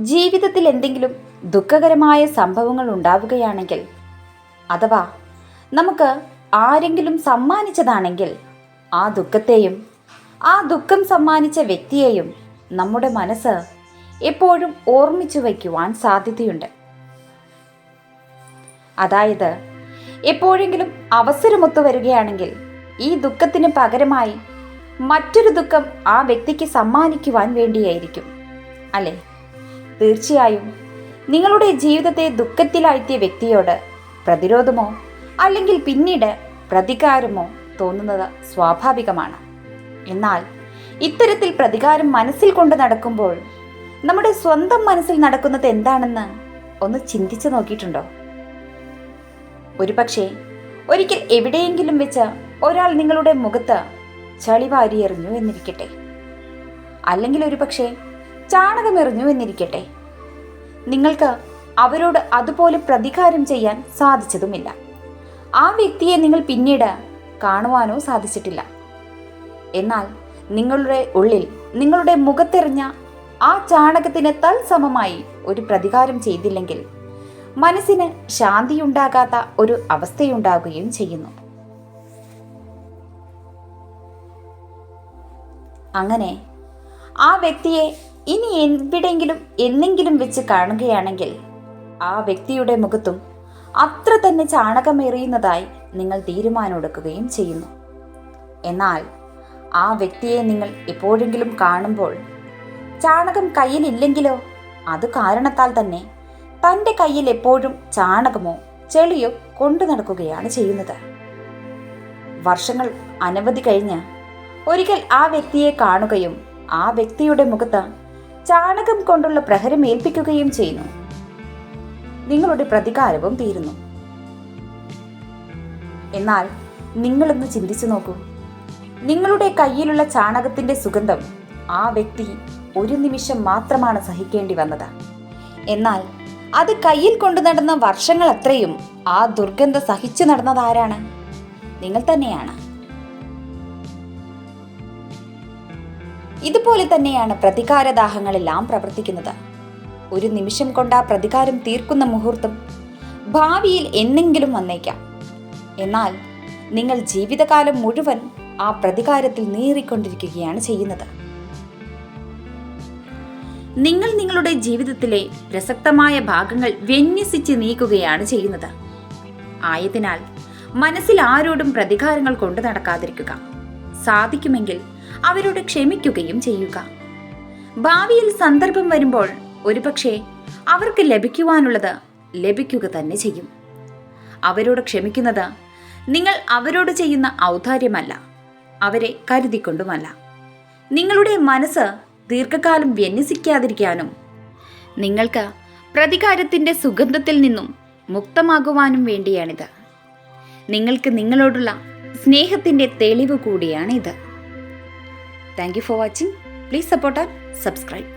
ജീവിതത്തിൽ എന്തെങ്കിലും ദുഃഖകരമായ സംഭവങ്ങൾ ഉണ്ടാവുകയാണെങ്കിൽ, അഥവാ നമുക്ക് ആരെങ്കിലും സമ്മാനിച്ചതാണെങ്കിൽ, ആ ദുഃഖത്തെയും ആ ദുഃഖം സമ്മാനിച്ച വ്യക്തിയെയും നമ്മുടെ മനസ്സ് എപ്പോഴും ഓർമ്മിച്ചു വയ്ക്കുവാൻ സാധ്യതയുണ്ട്. അതായത്, എപ്പോഴെങ്കിലും അവസരമൊത്തു വരികയാണെങ്കിൽ ഈ ദുഃഖത്തിന് പകരമായി മറ്റൊരു ദുഃഖം ആ വ്യക്തിക്ക് സമ്മാനിക്കുവാൻ വേണ്ടിയായിരിക്കും, അല്ലേ? തീർച്ചയായും നിങ്ങളുടെ ജീവിതത്തെ ദുഃഖത്തിലാഴ്ത്തിയ വ്യക്തിയോട് പ്രതിരോധമോ അല്ലെങ്കിൽ പിന്നീട് പ്രതികാരമോ തോന്നുന്നത് സ്വാഭാവികമാണ്. എന്നാൽ ഇത്തരത്തിൽ പ്രതികാരം മനസ്സിൽ കൊണ്ട് നടക്കുമ്പോൾ നമ്മുടെ സ്വന്തം മനസ്സിൽ നടക്കുന്നത് എന്താണെന്ന് ഒന്ന് ചിന്തിച്ചു നോക്കിയിട്ടുണ്ടോ? ഒരുപക്ഷെ ഒരിക്കൽ എവിടെയെങ്കിലും വെച്ച് ഒരാൾ നിങ്ങളുടെ മുഖത്ത് ചളി വാരിയെറിഞ്ഞു എന്നിരിക്കട്ടെ, അല്ലെങ്കിൽ ഒരുപക്ഷെ ചാണകമെറിഞ്ഞു എന്നിരിക്കട്ടെ. നിങ്ങൾക്ക് അവരോട് അതുപോലെ പ്രതികാരം ചെയ്യാൻ സാധിച്ചതുമില്ല. ആ വ്യക്തിയെ നിങ്ങൾ പിന്നീട് കാണുവാനോ സാധിച്ചിട്ടില്ല. എന്നാൽ നിങ്ങളുടെ ഉള്ളിൽ നിങ്ങളുടെ മുഖത്തെറിഞ്ഞ ആ ചാണകത്തിന് തൽസമമായി ഒരു പ്രതികാരം ചെയ്തില്ലെങ്കിൽ മനസ്സിന് ശാന്തിയുണ്ടാകാത്ത ഒരു അവസ്ഥയുണ്ടാകുകയും ചെയ്യുന്നു. അങ്ങനെ ആ വ്യക്തിയെ ഇനി എവിടെയെങ്കിലും എന്നെങ്കിലും വെച്ച് കാണുകയാണെങ്കിൽ ആ വ്യക്തിയുടെ മുഖത്തും അത്ര തന്നെ ചാണകമെറിയുന്നതായി നിങ്ങൾ തീരുമാനമെടുക്കുകയും ചെയ്യുന്നു. എന്നാൽ ആ വ്യക്തിയെ നിങ്ങൾ എപ്പോഴെങ്കിലും കാണുമ്പോൾ ചാണകം കയ്യിലില്ലെങ്കിലോ അത് കാരണത്താൽ തന്നെ തൻ്റെ കയ്യിൽ എപ്പോഴും ചാണകമോ ചെളിയോ കൊണ്ടു നടക്കുകയാണ് ചെയ്യുന്നത്. വർഷങ്ങൾ അനവധി കഴിഞ്ഞ് ഒരിക്കൽ ആ വ്യക്തിയെ കാണുകയും ആ വ്യക്തിയുടെ മുഖത്ത് ചാണകം കൊണ്ടുള്ള പ്രഹരം ഏൽപ്പിക്കുകയും ചെയ്യുന്നു. നിങ്ങളുടെ പ്രതികാരവും തീരുന്നു. എന്നാൽ നിങ്ങളൊന്ന് ചിന്തിച്ചു നോക്കൂ, നിങ്ങളുടെ കയ്യിലുള്ള ചാണകത്തിന്റെ സുഗന്ധം ആ വ്യക്തി ഒരു നിമിഷം മാത്രമാണ് സഹിക്കേണ്ടി വന്നത്. എന്നാൽ അത് കയ്യിൽ കൊണ്ടു നടന്ന വർഷങ്ങൾ അത്രയും ആ ദുർഗന്ധം സഹിച്ചു നടന്നതാരാണ്? നിങ്ങൾ തന്നെയാണ്. ഇതുപോലെ തന്നെയാണ് പ്രതികാരദാഹങ്ങളെല്ലാം പ്രവർത്തിക്കുന്നത്. ഒരു നിമിഷം കൊണ്ട് ആ പ്രതികാരം തീർക്കുന്ന മുഹൂർത്തം ഭാവിയിൽ എന്നെങ്കിലും വന്നേക്കാം. എന്നാൽ നിങ്ങൾ ജീവിതകാലം മുഴുവൻ ആ പ്രതികാരത്തിൽ നീറിക്കൊണ്ടിരിക്കുകയാണ് ചെയ്യുന്നത്. നിങ്ങൾ നിങ്ങളുടെ ജീവിതത്തിലെ പ്രസക്തമായ ഭാഗങ്ങൾ വിന്യസിച്ച് നീക്കുകയാണ് ചെയ്യുന്നത്. ആയതിനാൽ മനസ്സിൽ ആരോടും പ്രതികാരങ്ങൾ കൊണ്ടു നടക്കാതിരിക്കുക. സാധിക്കുമെങ്കിൽ അവരോട് ക്ഷമിക്കുകയും ചെയ്യുക. ഭാവിയിൽ സന്ദർഭം വരുമ്പോൾ ഒരുപക്ഷെ അവർക്ക് ലഭിക്കുവാനുള്ളത് ലഭിക്കുക തന്നെ ചെയ്യും. അവരോട് ക്ഷമിക്കുന്നത് നിങ്ങൾ അവരോട് ചെയ്യുന്ന ഔദാര്യമല്ല, അവരെ കരുതിക്കൊണ്ടുമല്ല. നിങ്ങളുടെ മനസ്സ് ദീർഘകാലം വ്യന്യസിക്കാതിരിക്കാനും നിങ്ങൾക്ക് പ്രതികാരത്തിൻ്റെ സുഗന്ധത്തിൽ നിന്നും മുക്തമാകുവാനും വേണ്ടിയാണിത്. നിങ്ങൾക്ക് നിങ്ങളോടുള്ള സ്നേഹത്തിൻ്റെ തെളിവ് കൂടിയാണിത്. Thank you for watching. Please support and subscribe.